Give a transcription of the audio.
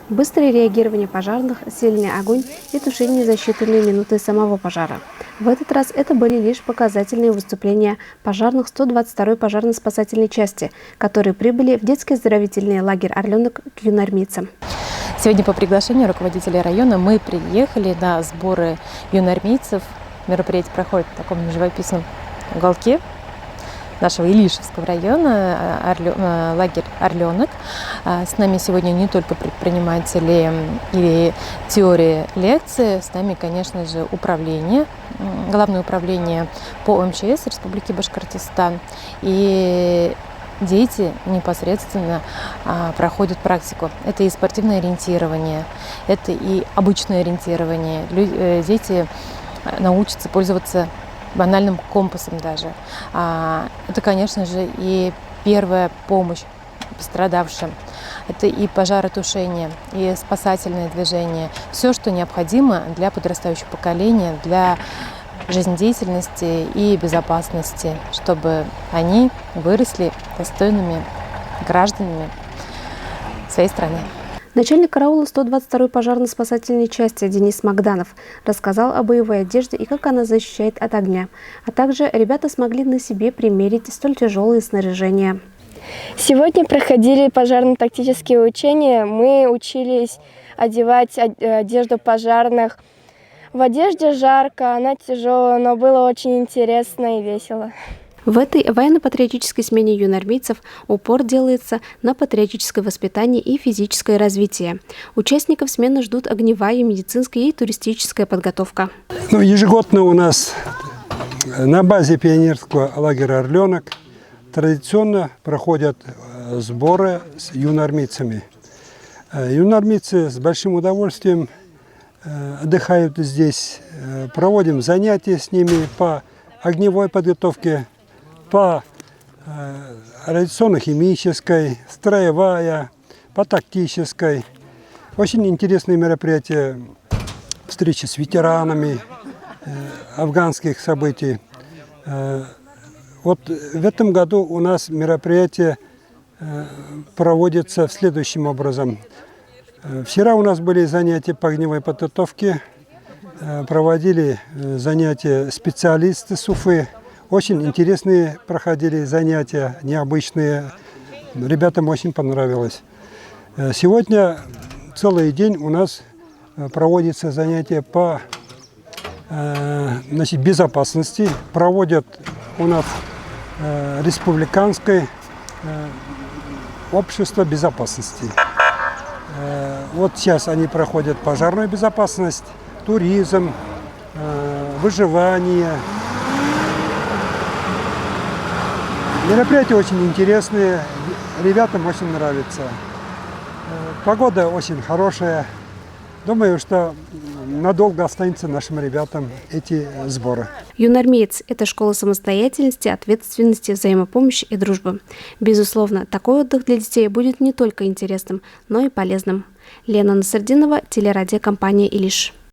Быстрое реагирование пожарных, сильный огонь и тушение за считанные минуты самого пожара. В этот раз это были лишь показательные выступления пожарных 122-й пожарно-спасательной части, которые прибыли в детский оздоровительный лагерь «Орленок» к юноармейцам. Сегодня по приглашению руководителя района мы приехали на сборы юноармейцев. Мероприятие проходит в таком живописном уголке нашего Илишевского района, лагерь «Орленок». С нами сегодня не только предприниматели или теории лекции, с нами, конечно же, управление, Главное управление по МЧС Республики Башкортостан. И дети непосредственно проходят практику. Это и спортивное ориентирование, это и обычное ориентирование. Дети научатся пользоваться банальным компасом даже. Это, конечно же, и первая помощь пострадавшим. Это и пожаротушение, и спасательное движение. Все, что необходимо для подрастающего поколения, для жизнедеятельности и безопасности, чтобы они выросли достойными гражданами своей страны. Начальник караула 122-й пожарно-спасательной части Денис Магданов рассказал о боевой одежде и как она защищает от огня. А также ребята смогли на себе примерить столь тяжелые снаряжения. Сегодня проходили пожарно-тактические учения. Мы учились одевать одежду пожарных. В одежде жарко, она тяжелая, но было очень интересно и весело. В этой военно-патриотической смене юноармейцев упор делается на патриотическое воспитание и физическое развитие. Участников смены ждут огневая, медицинская и туристическая подготовка. Ежегодно у нас на базе пионерского лагеря «Орленок» традиционно проходят сборы с юноармейцами. Юноармейцы с большим удовольствием отдыхают здесь, проводим занятия с ними по огневой подготовке, по радиационно-химической, строевая, по тактической. Очень интересные мероприятия, встречи с ветеранами афганских событий. Вот в этом году у нас мероприятие проводится следующим образом. Вчера у нас были занятия по огневой подготовке, проводили занятия специалисты с Уфы. Очень интересные проходили занятия, необычные. Ребятам очень понравилось. Сегодня целый день у нас проводится занятие по безопасности. Проводят у нас республиканское общество безопасности. Вот сейчас они проходят пожарную безопасность, туризм, выживание. Мероприятия очень интересные, ребятам очень нравится. Погода очень хорошая. Думаю, что надолго останется нашим ребятам эти сборы. Юноармеец – это школа самостоятельности, ответственности, взаимопомощи и дружбы. Безусловно, такой отдых для детей будет не только интересным, но и полезным. Лена Насырдинова, телерадиокомпания «Илиш».